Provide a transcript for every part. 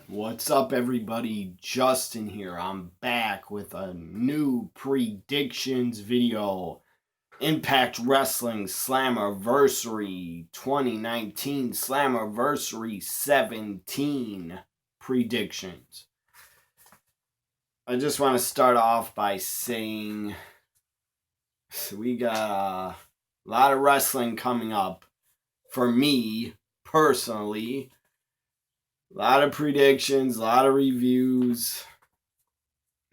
What's up, everybody? Justin here. I'm back with a new predictions video. Impact Wrestling Slammiversary 2019 Slammiversary 17 predictions. I just want to start off by saying we got a lot of wrestling coming up for me personally. A lot of predictions, a lot of reviews.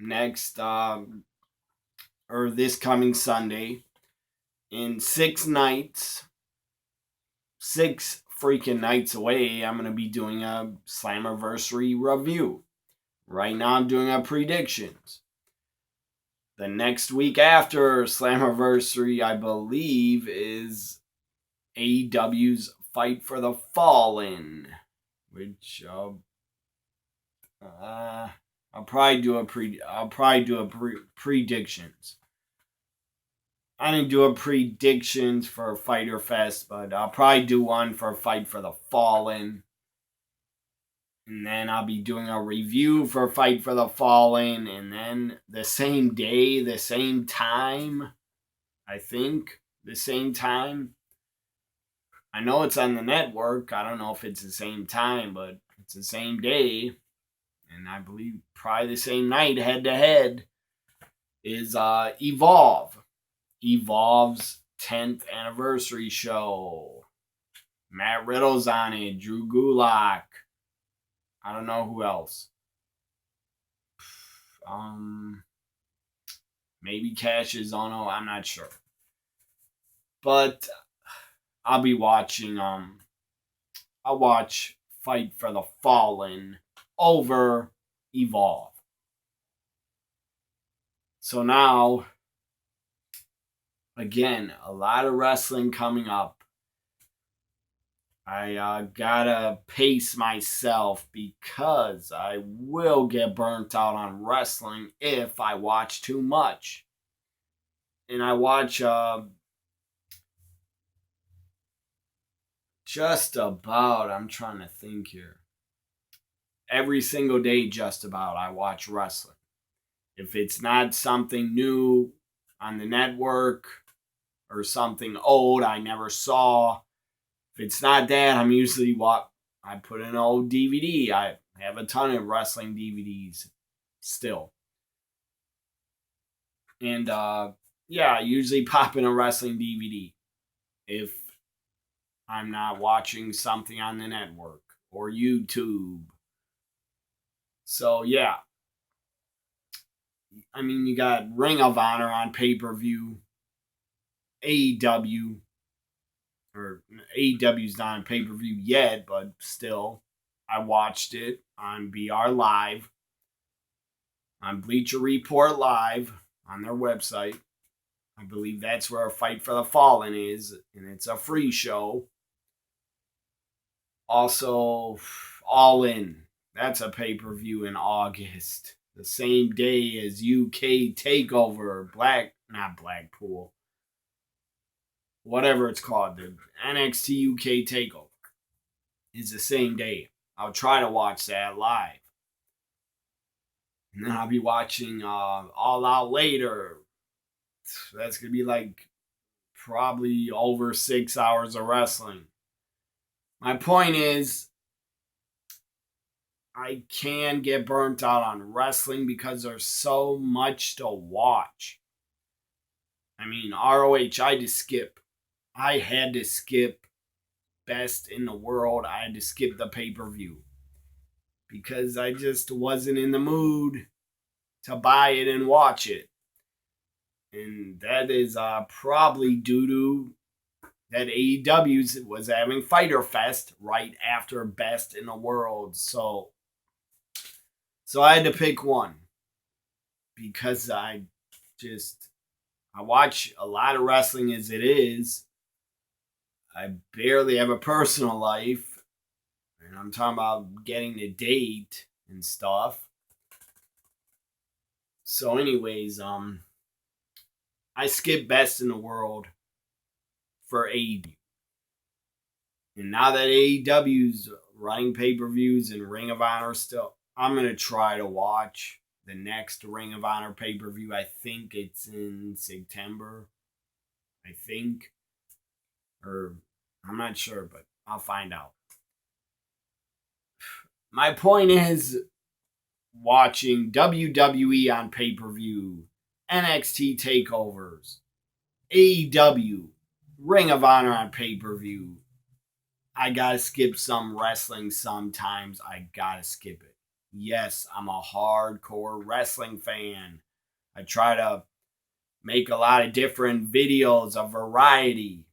Next, or this coming Sunday, in 6 nights, 6 freaking nights away, I'm going to be doing a Slammiversary review. Right now, I'm doing a predictions. The next week after Slammiversary, I believe, is AEW's Fight for the Fallen, which I'll probably do predictions. I didn't do a predictions for Fighter Fest, but I'll probably do one for Fight for the Fallen. And then I'll be doing a review for Fight for the Fallen. And then the same day, the same time, I think, the same time. I know it's on the network. I don't know if it's the same time, but it's the same day. And I believe probably the same night, head-to-head, is Evolve. Evolve's 10th anniversary show. Matt Riddle's on it. Drew Gulak. I don't know who else. Maybe Cash is on. I'm not sure. But I'll be watching. I'll watch Fight for the Fallen over Evolve. So now, again, a lot of wrestling coming up. I gotta pace myself because I will get burnt out on wrestling if I watch too much. And I watch just about, I'm trying to think here. Every single day, just about, I watch wrestling. If it's not something new on the network or something old I never saw, if it's not that, I'm usually I put in an old DVD. I have a ton of wrestling DVDs still. And I usually pop in a wrestling DVD if I'm not watching something on the network or YouTube. So yeah. I mean, you got Ring of Honor on pay-per-view. AEW. Or AEW's not on pay-per-view yet, but still, I watched it on BR Live, on Bleacher Report Live, on their website. I believe that's where Fight for the Fallen is, and it's a free show. Also, All In. That's a pay-per-view in August. The same day as UK TakeOver, not Blackpool. Whatever it's called, the NXT UK TakeOver is the same day. I'll try to watch that live. And then I'll be watching All Out later. That's going to be like probably over 6 hours of wrestling. My point is, I can get burnt out on wrestling because there's so much to watch. I mean, ROH, I had to skip Best in the World. I had to skip the pay-per-view because I just wasn't in the mood to buy it and watch it. And that is probably due to that AEW was having Fyter Fest right after Best in the World. So I had to pick one because I watch a lot of wrestling as it is. I barely have a personal life. And I'm talking about getting a date and stuff. So anyways, I skipped Best in the World for AEW. And now that AEW's running pay-per-views and Ring of Honor still. I'm going to try to watch the next Ring of Honor pay-per-view. I think it's in September. I think. Or I'm not sure, but I'll find out. My point is watching WWE on pay-per-view, NXT takeovers, AEW, Ring of Honor on pay-per-view. I gotta skip some wrestling sometimes. I gotta skip it. Yes, I'm a hardcore wrestling fan. I try to make a lot of different videos, a variety,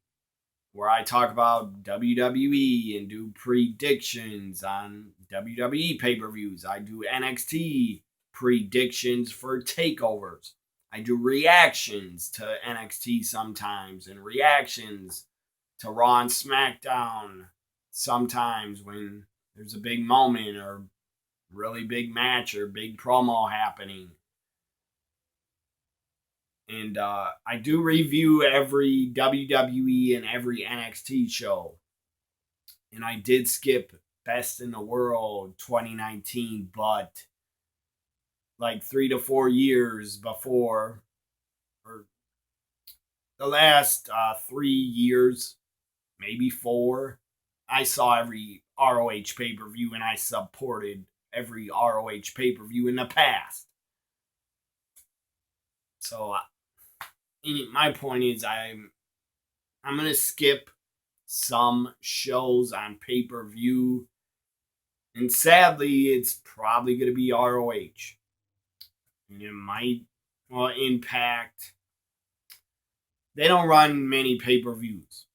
where I talk about WWE and do predictions on WWE pay-per-views. I do NXT predictions for takeovers. I do reactions to NXT sometimes and reactions to Raw and SmackDown sometimes when there's a big moment or really big match or big promo happening. And I do review every WWE and every NXT show. And I did skip Best in the World 2019, but like 3 to 4 years before, or the last 3 years, maybe 4, I saw every ROH pay-per-view and I supported every ROH pay-per-view in the past. So my point is I'm going to skip some shows on pay-per-view. And sadly, it's probably going to be ROH. And it might, Impact. They don't run many pay-per-views.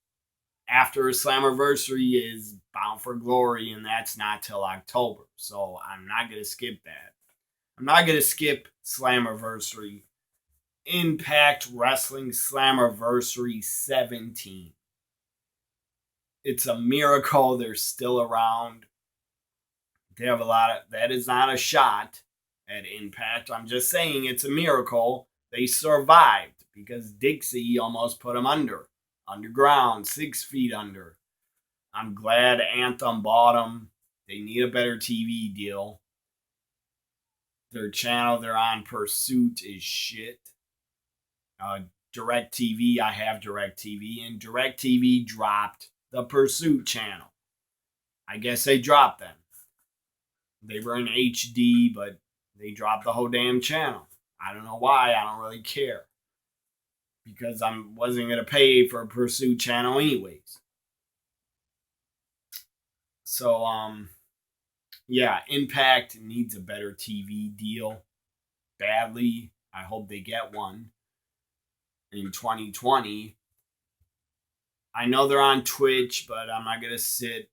After Slammiversary is Bound for Glory, and that's not till October. So I'm not going to skip that. I'm not going to skip Slammiversary. Impact Wrestling Slammiversary 17. It's a miracle they're still around. They have a lot of, that is not a shot at Impact. I'm just saying it's a miracle they survived because Dixie almost put them underground, 6 feet under. I'm glad Anthem bought them. They need a better TV deal. Their channel they're on, Pursuit, is shit. DirecTV, I have DirecTV, and DirecTV dropped the Pursuit channel. I guess they dropped them. They were in HD, but they dropped the whole damn channel. I don't know why. I don't really care. Because I wasn't going to pay for a Pursuit channel anyways. So, yeah, Impact needs a better TV deal. Badly. I hope they get one in 2020. I know they're on Twitch, but I'm not going to sit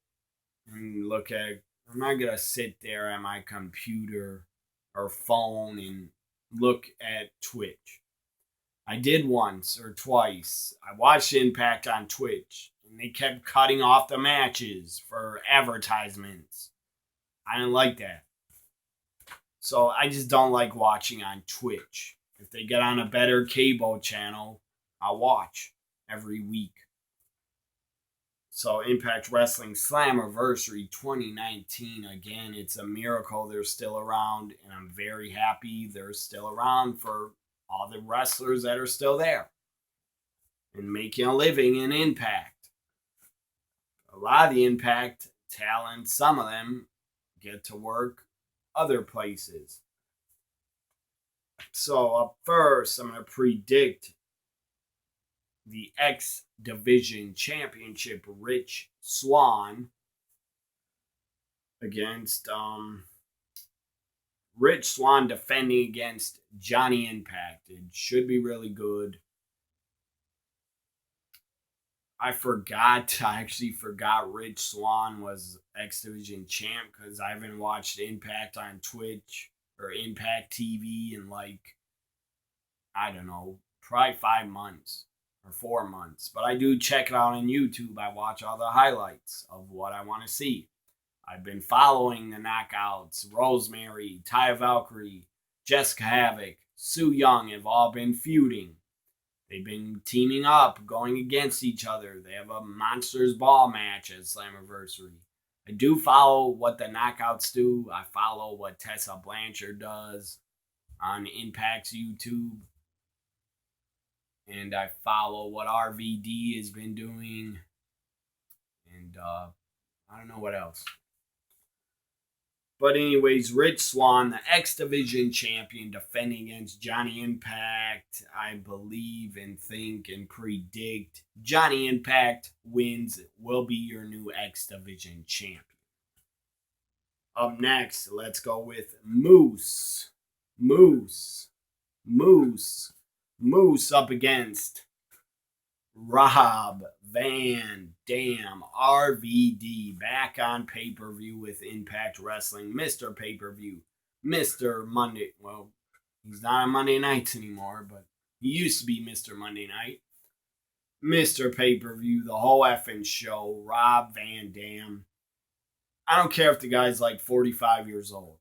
and look at, I'm not going to sit there at my computer or phone and look at Twitch. I did once or twice. I watched Impact on Twitch, and they kept cutting off the matches for advertisements. I didn't like that. So I just don't like watching on Twitch. If they get on a better cable channel, I'll watch every week. So Impact Wrestling Slammiversary 2019, again, it's a miracle they're still around, and I'm very happy they're still around for all the wrestlers that are still there and making a living in Impact. A lot of the Impact talent, some of them get to work other places. So up first, I'm going to predict the X Division Championship, Rich Swann against Rich Swann defending against Johnny Impact. It should be really good. I actually forgot Rich Swann was X Division champ because I haven't watched Impact on Twitch or Impact TV in I don't know, probably 5 months or 4 months. But I do check it out on YouTube. I watch all the highlights of what I want to see. I've been following the Knockouts. Rosemary, Taya Valkyrie, Jessica Havoc, Su Yung have all been feuding. They've been teaming up, going against each other. They have a Monsters Ball match at Slammiversary. I do follow what the Knockouts do. I follow what Tessa Blanchard does on Impact's YouTube. And I follow what RVD has been doing. And I don't know what else. But anyways, Rich Swann, the X Division champion, defending against Johnny Impact. I believe and think and predict Johnny Impact wins, will be your new X Division champion. Up next, let's go with Moose up against Rob Van Dam, RVD, back on pay-per-view with Impact Wrestling. Mr. Pay-per-view, Mr. Monday. Well, he's not on Monday nights anymore, but he used to be Mr. Monday Night. Mr. Pay-per-view, the whole effing show, Rob Van Dam. I don't care if the guy's like 45 years old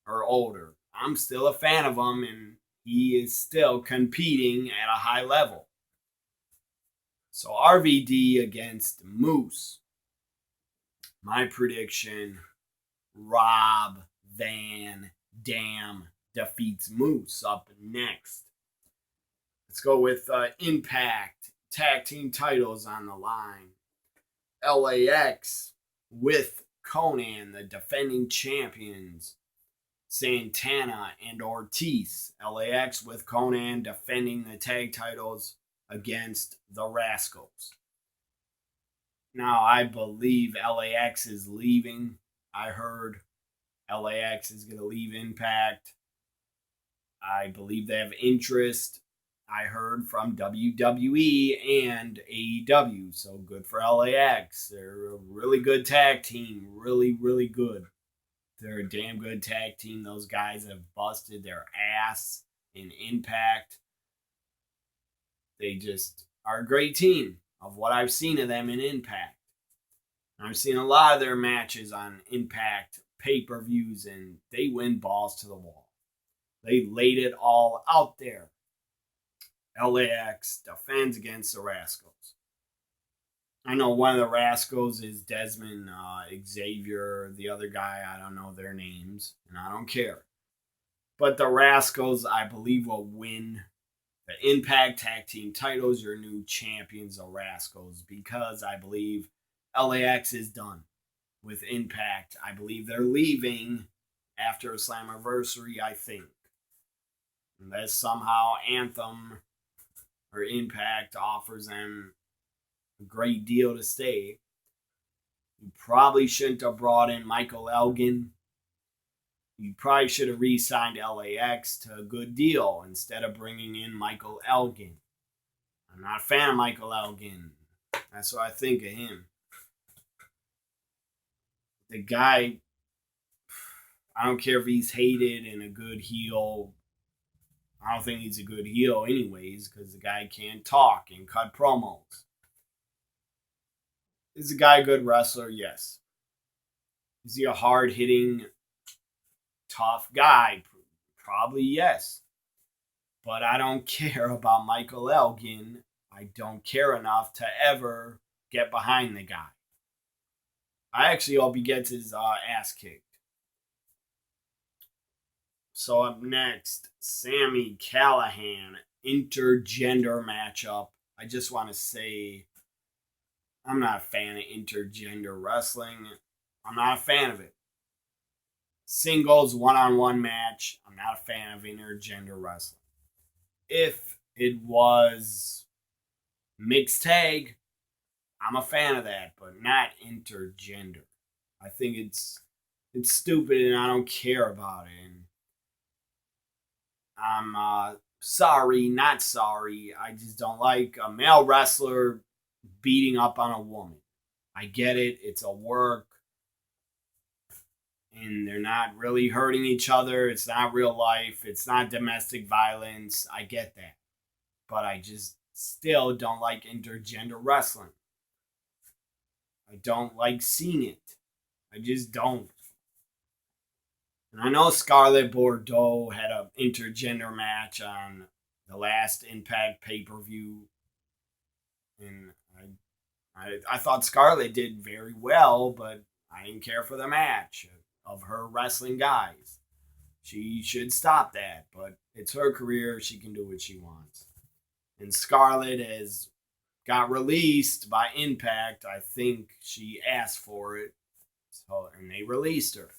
or older. I'm still a fan of him, and he is still competing at a high level. So RVD against Moose. My prediction, Rob Van Dam defeats Moose. Up next, let's go with Impact Tag Team titles on the line. LAX with Conan, the defending champions. Santana and Ortiz. LAX with Conan defending the tag titles against the Rascals. Now, I believe LAX is leaving. I heard LAX is going to leave Impact. I believe they have interest. I heard from WWE and AEW. So good for LAX. They're a really good tag team. Really, really good. They're a damn good tag team. Those guys have busted their ass in Impact. They just are a great team of what I've seen of them in Impact. I've seen a lot of their matches on Impact pay-per-views, and they win balls to the wall. They laid it all out there. LAX defends against the Rascals. I know one of the Rascals is Desmond Xavier. The other guy, I don't know their names, and I don't care. But the Rascals, I believe, will win the Impact Tag Team titles. Your new champions, the Rascals, because I believe LAX is done with Impact. I believe they're leaving after Slammiversary, I think. Unless somehow Anthem or Impact offers them a great deal to stay. You probably shouldn't have brought in Michael Elgin. You probably should have re-signed LAX to a good deal instead of bringing in Michael Elgin. I'm not a fan of Michael Elgin. That's what I think of him. The guy, I don't care if he's hated and a good heel. I don't think he's a good heel anyways, because the guy can't talk and cut promos. Is the guy a good wrestler? Yes. Is he a hard-hitting, tough guy? Probably yes. But I don't care about Michael Elgin. I don't care enough to ever get behind the guy. I actually hope he gets his ass kicked. So up next, Sami Callihan, intergender matchup. I just want to say, I'm not a fan of intergender wrestling. I'm not a fan of it. Singles, one-on-one match, I'm not a fan of intergender wrestling. If it was mixed tag, I'm a fan of that, but not intergender. I think it's stupid and I don't care about it. And I'm sorry, not sorry. I just don't like a male wrestler beating up on a woman. I get it. It's a work. And they're not really hurting each other. It's not real life. It's not domestic violence. I get that. But I just still don't like intergender wrestling. I don't like seeing it. I just don't. And I know Scarlett Bordeaux had an intergender match on the last Impact pay-per-view. And I thought Scarlett did very well, but I didn't care for the match of her wrestling guys. She should stop that, but it's her career. She can do what she wants. And Scarlett has got released by Impact. I think she asked for it, and they released her.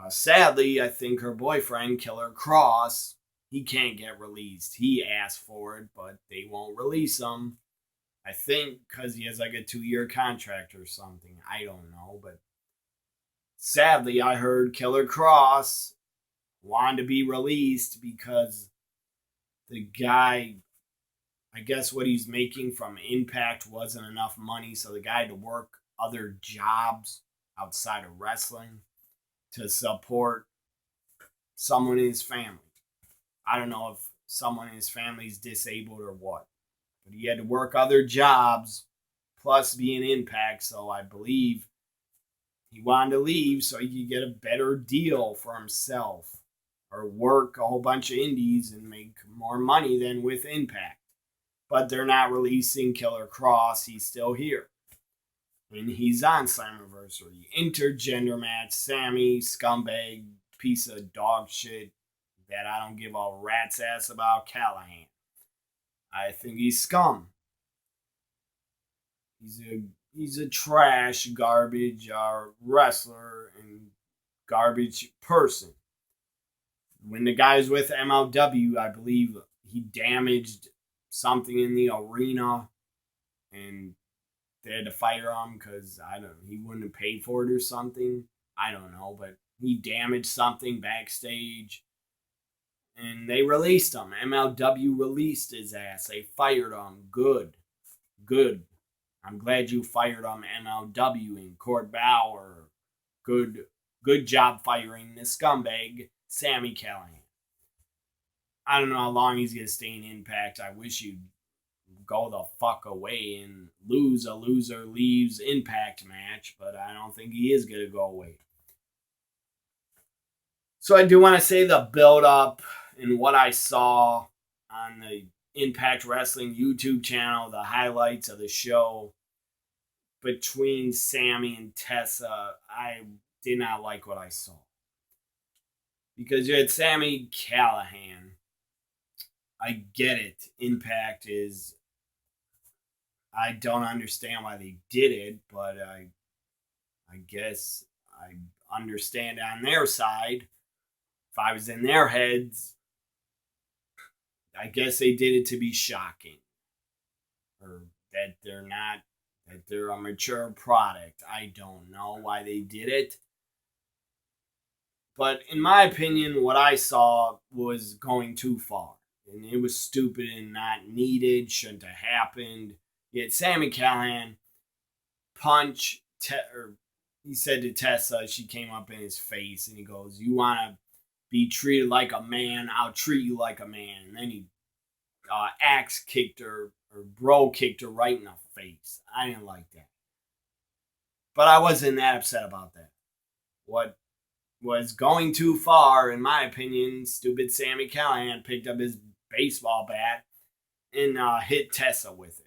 Sadly, I think her boyfriend, Killer Cross, he can't get released. He asked for it, but they won't release him. I think because he has like a 2-year contract or something. I don't know, but sadly, I heard Killer Cross wanted to be released because the guy, I guess what he's making from Impact wasn't enough money, so the guy had to work other jobs outside of wrestling to support someone in his family. I don't know if someone in his family is disabled or what, but he had to work other jobs plus be in Impact, so I believe he wanted to leave so he could get a better deal for himself or work a whole bunch of indies and make more money than with Impact. But they're not releasing Killer Cross. He's still here. And he's on Slammiversary. Intergender match. Sammy, scumbag, piece of dog shit that I don't give a rat's ass about. Callahan. I think he's scum. He's a trash, garbage wrestler and garbage person. When the guy was with MLW, I believe he damaged something in the arena, and they had to fire him because he wouldn't have paid for it or something. I don't know, but he damaged something backstage, and they released him. MLW released his ass. They fired him. Good. I'm glad you fired him, MLW and Court Bauer. Good job firing this scumbag, Sammy Callahan. I don't know how long he's going to stay in Impact. I wish you'd go the fuck away and lose a loser leaves Impact match, but I don't think he is going to go away. So I do want to say the build-up and what I saw on the Impact Wrestling YouTube channel, the highlights of the show between Sammy and Tessa, I did not like what I saw. Because you had Sammy Callahan. I get it. Impact is... I don't understand why they did it, but I guess I understand on their side. If I was in their heads, I guess they did it to be shocking. Or that they're a mature product. I don't know why they did it. But in my opinion, what I saw was going too far. And it was stupid and not needed, shouldn't have happened. Yet Sammy Callahan punch, he said to Tessa, she came up in his face, and he goes, "You want to be treated like a man, I'll treat you like a man." And then he axe kicked her, or bro kicked her right in the face. I didn't like that. But I wasn't that upset about that. What was going too far, in my opinion, stupid Sammy Callahan picked up his baseball bat and hit Tessa with it.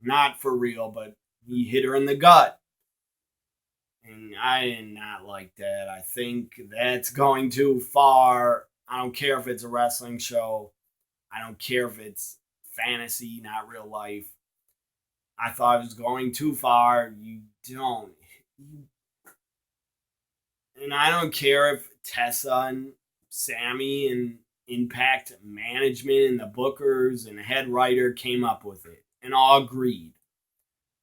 Not for real, but he hit her in the gut. And I did not like that. I think that's going too far. I don't care if it's a wrestling show. I don't care if it's fantasy, not real life. I thought it was going too far. You don't. And I don't care if Tessa and Sammy and Impact management and the bookers and the head writer came up with it and all agreed.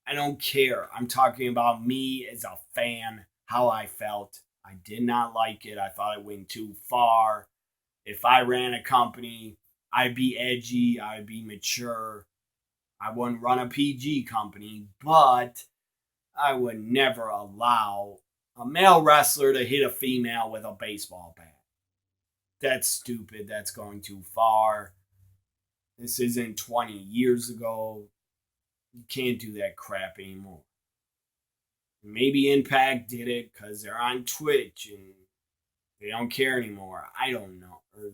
I don't care. I'm talking about me as a fan, how I felt. I did not like it. I thought it went too far. If I ran a company, I'd be edgy. I'd be mature. I wouldn't run a PG company, but I would never allow a male wrestler to hit a female with a baseball bat. That's stupid. That's going too far. This isn't 20 years ago. You can't do that crap anymore. Maybe Impact did it because they're on Twitch and they don't care anymore. I don't know. Or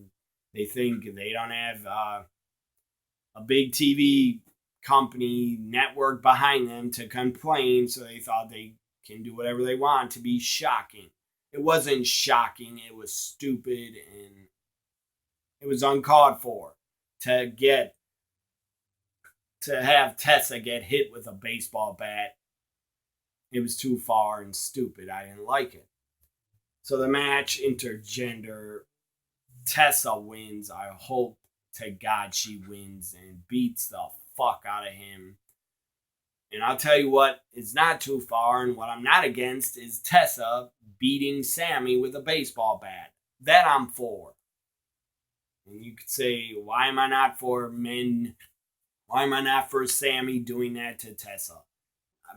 they think they don't have a big TV company network behind them to complain, so they thought they can do whatever they want to be shocking. It wasn't shocking. It was stupid and it was uncalled for to have Tessa get hit with a baseball bat. It was too far and stupid. I didn't like it. So the match, intergender, Tessa wins. I hope to God she wins and beats the fuck out of him. And I'll tell you what is not too far, and what I'm not against is Tessa beating Sammy with a baseball bat. That I'm for. And you could say, why am I not for men? Why am I not for Sammy doing that to Tessa?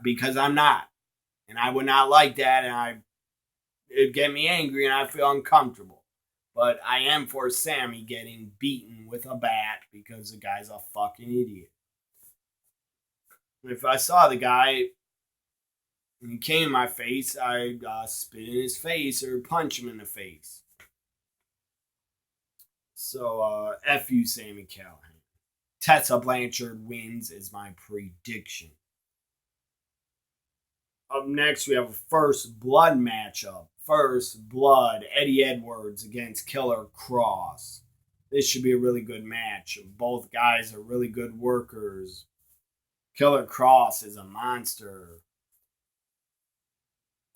Because I'm not. And I would not like that, and it'd get me angry, and I feel uncomfortable. But I am for Sammy getting beaten with a bat because the guy's a fucking idiot. If I saw the guy and he came in my face, I'd spit in his face or punch him in the face. So, F you, Sami Callihan. Tessa Blanchard wins is my prediction. Up next, we have a first blood matchup. First blood, Eddie Edwards against Killer Kross. This should be a really good match. Both guys are really good workers. Killer Kross is a monster.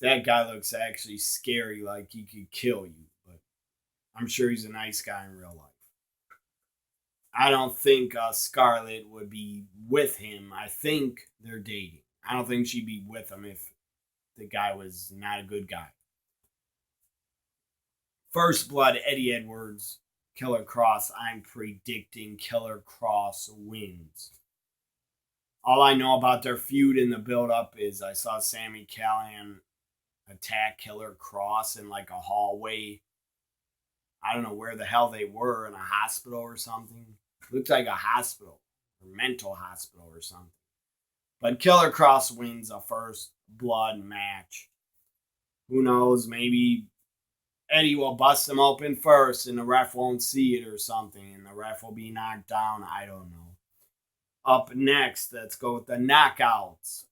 That guy looks actually scary, like he could kill you. But I'm sure he's a nice guy in real life. I don't think Scarlett would be with him. I think they're dating. I don't think she'd be with him if the guy was not a good guy. First blood, Eddie Edwards, Killer Kross. I'm predicting Killer Kross wins. All I know about their feud in the build-up is I saw Sami Callihan attack Killer Kross in like a hallway. I don't know where the hell they were, in a hospital or something. Looked like a hospital, or mental hospital or something. But Killer Kross wins a first blood match. Who knows, maybe Eddie will bust him open first and the ref won't see it or something, and the ref will be knocked down. I don't know. Up next, let's go with the knockouts.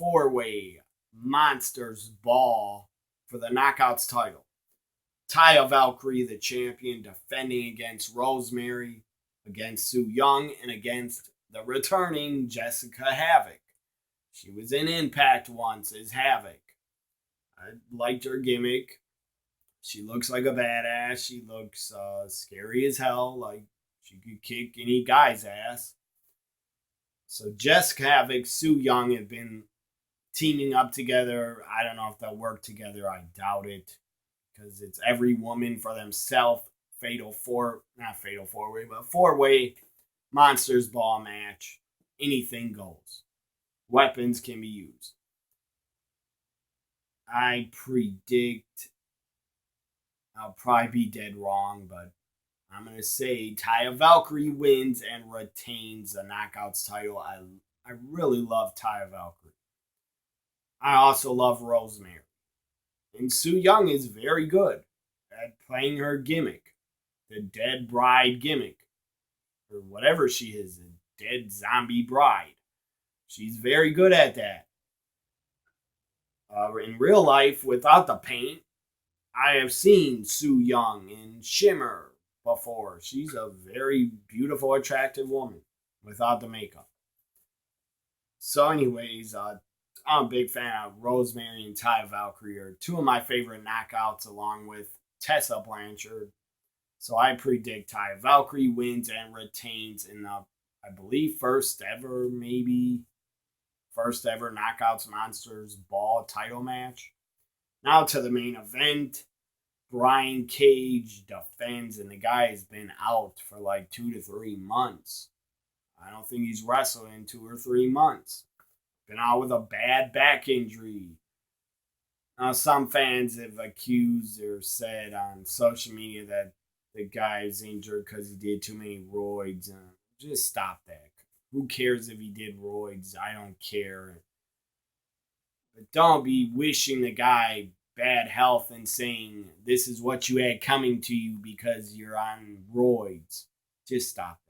4-way Monsters Ball for the knockouts title. Taya Valkyrie, the champion, defending against Rosemary, against Su Yung, and against the returning Jessica Havoc. She was in Impact once as Havoc. I liked her gimmick. She looks like a badass. She looks scary as hell. Like she could kick any guy's ass. So Jessica Havoc, Su Yung have been teaming up together. I don't know if they'll work together. I doubt it. Because it's every woman for themselves. Not fatal four-way, but 4-way Monsters Ball match. Anything goes. Weapons can be used. I predict, I'll probably be dead wrong, but I'm going to say Taya Valkyrie wins and retains the Knockouts title. I really love Taya Valkyrie. I also love Rosemary. And Su Yung is very good at playing her gimmick. The dead bride gimmick. Or whatever she is. A dead zombie bride. She's very good at that. In real life, without the paint, I have seen Su Yung in Shimmer before. She's a very beautiful, attractive woman without the makeup. So anyways, I'm a big fan of Rosemary and Taya Valkyrie are two of my favorite knockouts along with Tessa Blanchard. So I predict Taya Valkyrie wins and retains in the, I believe, first ever Knockouts Monsters Ball title match. Now to the main event. Brian Cage defends, and the guy has been out for like 2 to 3 months. I don't think he's wrestled in 2 or 3 months. Been out with a bad back injury. Now, some fans have accused or said on social media that the guy is injured because he did too many roids. Just stop that. Who cares if he did roids? I don't care. But don't be wishing the guy bad health and saying this is what you had coming to you because you're on roids. Just stop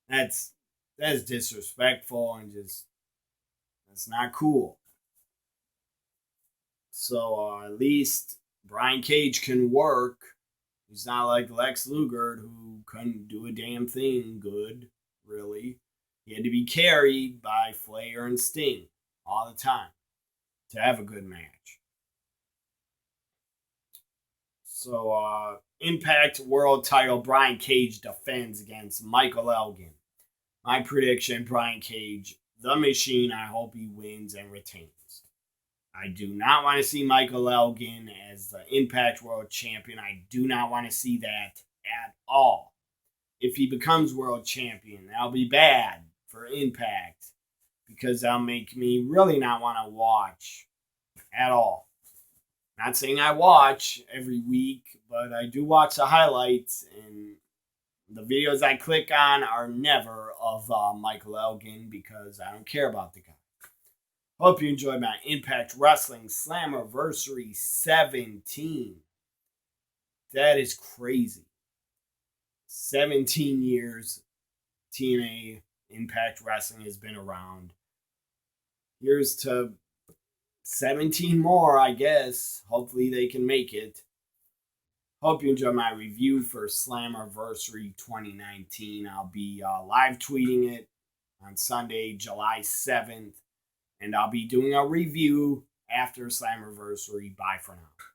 that. That's disrespectful and just, that's not cool. So at least Brian Cage can work. He's not like Lex Luger, who couldn't do a damn thing good, really. He had to be carried by Flair and Sting all the time to have a good match. So, Impact World title, Brian Cage defends against Michael Elgin. My prediction, Brian Cage, the Machine, I hope he wins and retains. I do not want to see Michael Elgin as the Impact World Champion. I do not want to see that at all. If he becomes World Champion, that'll be bad for Impact because that'll make me really not want to watch at all. Not saying I watch every week, but I do watch the highlights, and the videos I click on are never of Michael Elgin because I don't care about the guy. Hope you enjoyed my Impact Wrestling Slammiversary 17. That is crazy. 17 years TNA Impact Wrestling has been around. Here's to 17 more, I guess. Hopefully they can make it. Hope you enjoy my review for Slammiversary 2019. I'll be live tweeting it on Sunday, July 7th. And I'll be doing a review after Slammiversary. Bye for now.